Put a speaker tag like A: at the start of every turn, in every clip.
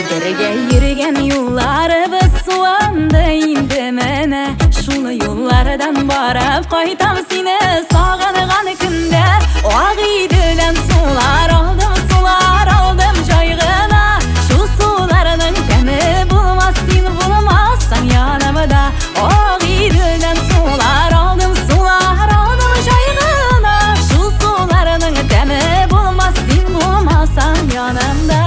A: Birge yürügen yollarыбыз sulandı indi mene. Şunu yollardan barıp qaytam seni sağıngan günde. O ağidilem sular aldım jaygına. Şu sularının temi bulmaz sen bulmazsan yanımda. O ağidilem sular aldım jaygına. Şu sularının temi bulmaz sen bulmazsan yanımda.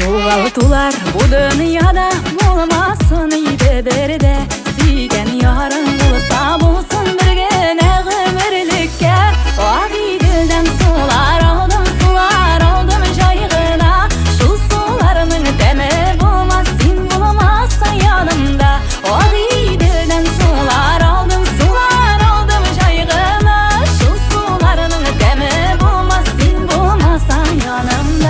A: Yo'g'altular bu dünyada bo'lmasin iydi beride. Suygan yoring bo'lsa bo'lsin birgina umrlikka. Oqidildan sular aldim jayg'ina. Shu sularning temi bo'lmas sen bo'lmassan yanimda. Oqidildan sular aldim jayg'ina. Shu sularning temi bo'lmas sen bo'lmassan yanimda.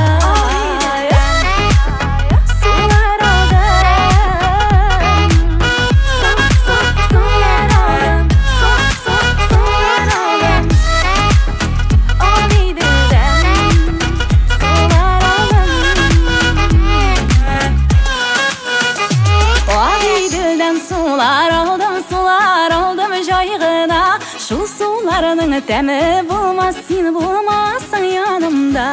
A: Sular aldım jayg'ina. Şu sularning temi bo'lmas sen bo'lmassan yanimda.